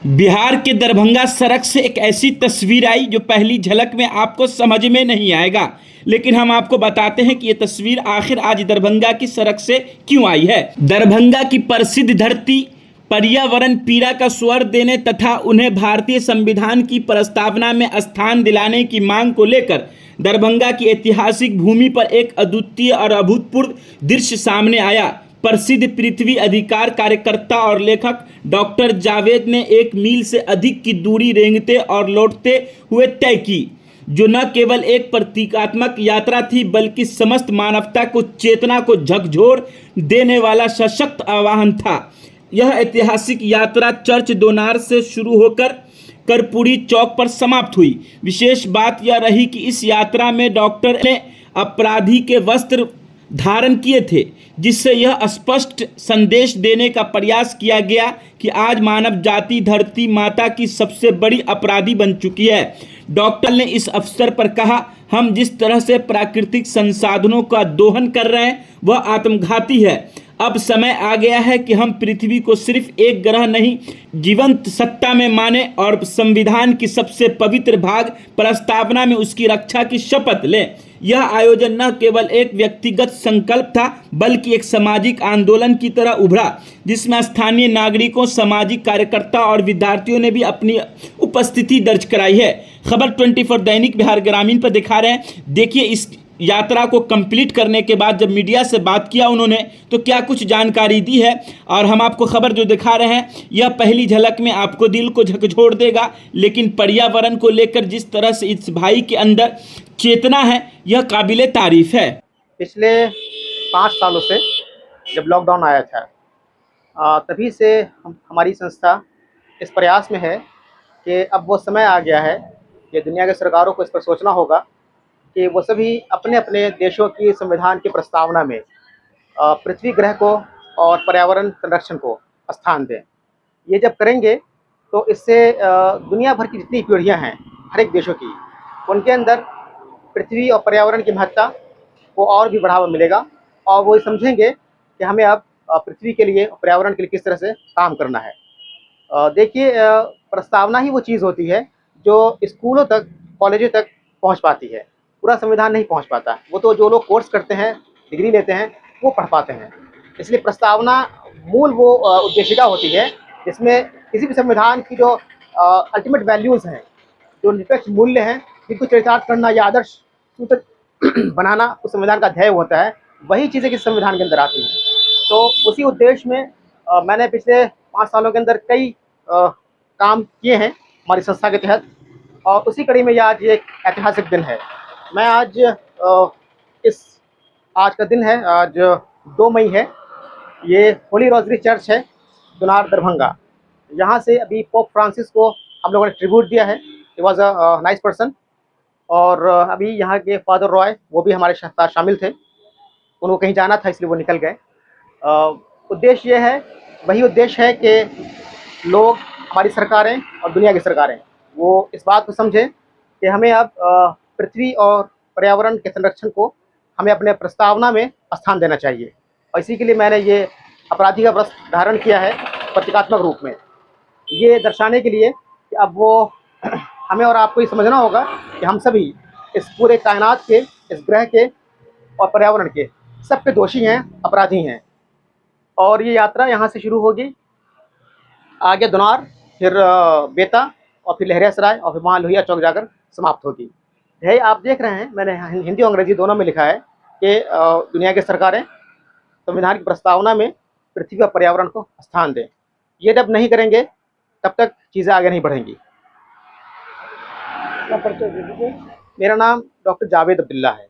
बिहार के दरभंगा सड़क से एक ऐसी तस्वीर आई जो पहली झलक में आपको समझ में नहीं आएगा, लेकिन हम आपको बताते हैं कि ये तस्वीर आखिर आज दरभंगा की सड़क से क्यों आई है। दरभंगा की प्रसिद्ध धरती पर्यावरण पीड़ा का स्वर देने तथा उन्हें भारतीय संविधान की प्रस्तावना में स्थान दिलाने की मांग को लेकर दरभंगा की ऐतिहासिक भूमि पर एक अद्वितीय और अभूतपूर्व दृश्य सामने आया। प्रसिद्ध पृथ्वी अधिकार कार्यकर्ता और लेखक डॉक्टर जावेद ने 1 मील से अधिक की दूरी रेंगते और लौटते हुए तय की, जो न केवल एक प्रतीकात्मक यात्रा थी बल्कि समस्त मानवता को चेतना को झकझोर देने वाला सशक्त आह्वान था। यह ऐतिहासिक यात्रा चर्च दोनार से शुरू होकर कर्पूरी चौक पर समाप्त हुई। विशेष बात यह रही कि इस यात्रा में डॉक्टर ने अपराधी के वस्त्र धारण किए थे, जिससे यह स्पष्ट संदेश देने का प्रयास किया गया कि आज मानव जाति धरती माता की सबसे बड़ी अपराधी बन चुकी है। डॉक्टर ने इस अवसर पर कहा, हम जिस तरह से प्राकृतिक संसाधनों का दोहन कर रहे हैं वह आत्मघाती है। अब समय आ गया है कि हम पृथ्वी को सिर्फ एक ग्रह नहीं, जीवंत सत्ता में माने और संविधान की सबसे पवित्र भाग प्रस्तावना में उसकी रक्षा की शपथ लें। यह आयोजन न केवल एक व्यक्तिगत संकल्प था बल्कि एक सामाजिक आंदोलन की तरह उभरा, जिसमें स्थानीय नागरिकों, सामाजिक कार्यकर्ता और विद्यार्थियों ने भी अपनी उपस्थिति दर्ज कराई है। खबर 24 दैनिक बिहार ग्रामीण पर दिखा रहे हैं। देखिए, इस यात्रा को कंप्लीट करने के बाद जब मीडिया से बात किया उन्होंने तो क्या कुछ जानकारी दी है, और हम आपको खबर जो दिखा रहे हैं यह पहली झलक में आपको दिल को झकझोर देगा। लेकिन पर्यावरण को लेकर जिस तरह से इस भाई के अंदर चेतना है यह काबिले तारीफ है। पिछले 5 सालों से जब लॉकडाउन आया था तभी से हमारी संस्था इस प्रयास में है कि अब वो समय आ गया है कि दुनिया के सरकारों को इस पर सोचना होगा कि वो सभी अपने अपने देशों की संविधान की प्रस्तावना में पृथ्वी ग्रह को और पर्यावरण संरक्षण को स्थान दें। ये जब करेंगे तो इससे दुनिया भर की जितनी पीढ़ियाँ हैं हर एक देशों की, उनके अंदर पृथ्वी और पर्यावरण की महत्ता को और भी बढ़ावा मिलेगा और वो समझेंगे कि हमें अब पृथ्वी के लिए, पर्यावरण के लिए किस तरह से काम करना है। देखिए, प्रस्तावना ही वो चीज़ होती है जो स्कूलों तक, कॉलेजों तक पहुंच पाती है। पूरा संविधान नहीं पहुंच पाता, वो तो जो लोग कोर्स करते हैं, डिग्री लेते हैं, वो पढ़ पाते हैं। इसलिए प्रस्तावना मूल वो उद्देशिका होती है जिसमें किसी भी संविधान की जो अल्टीमेट वैल्यूज़ हैं, जो निष्पक्ष मूल्य हैं, जिनको चरितार्थ करना या आदर्श सूत्र बनाना उस संविधान का ध्येय होता है, वही चीज़ें किसी संविधान के अंदर आती हैं। तो उसी उद्देश्य में मैंने पिछले 5 सालों के अंदर कई काम किए हैं हमारी संस्था के तहत, और उसी कड़ी में आज ये एक ऐतिहासिक दिन है। मैं आज आज का दिन है, आज 2 मई है। ये होली रोजरी चर्च है दोनार दरभंगा। यहाँ से अभी पोप फ्रांसिस को हम लोगों ने ट्रिब्यूट दिया है। He was a nice person. और अभी यहाँ के फादर रॉय वो भी हमारे साथ शामिल थे, उनको कहीं जाना था इसलिए वो निकल गए। उद्देश्य ये है, वही उद्देश्य है कि लोग, हमारी सरकारें और दुनिया की सरकारें वो इस बात को समझें कि हमें अब पृथ्वी और पर्यावरण के संरक्षण को हमें अपने प्रस्तावना में स्थान देना चाहिए। और इसी के लिए मैंने ये अपराधी का वस्त्र धारण किया है प्रतीकात्मक रूप में, ये दर्शाने के लिए कि अब वो हमें और आपको ये समझना होगा कि हम सभी इस पूरे कायनात के, इस ग्रह के और पर्यावरण के सब पे दोषी हैं, अपराधी हैं। और ये यात्रा यहाँ से शुरू होगी, आगे दोनार, फिर बेता और फिर लहरियासराय और फिर वहाँ लोहिया चौक जाकर समाप्त होगी। यही आप देख रहे हैं, मैंने हिंदी और अंग्रेजी दोनों में लिखा है कि दुनिया की सरकारें संविधान की प्रस्तावना में पृथ्वी और पर्यावरण को स्थान दें। ये जब नहीं करेंगे तब तक चीज़ें आगे नहीं बढ़ेंगी। मेरा नाम डॉक्टर जावेद अब्दुल्ला है।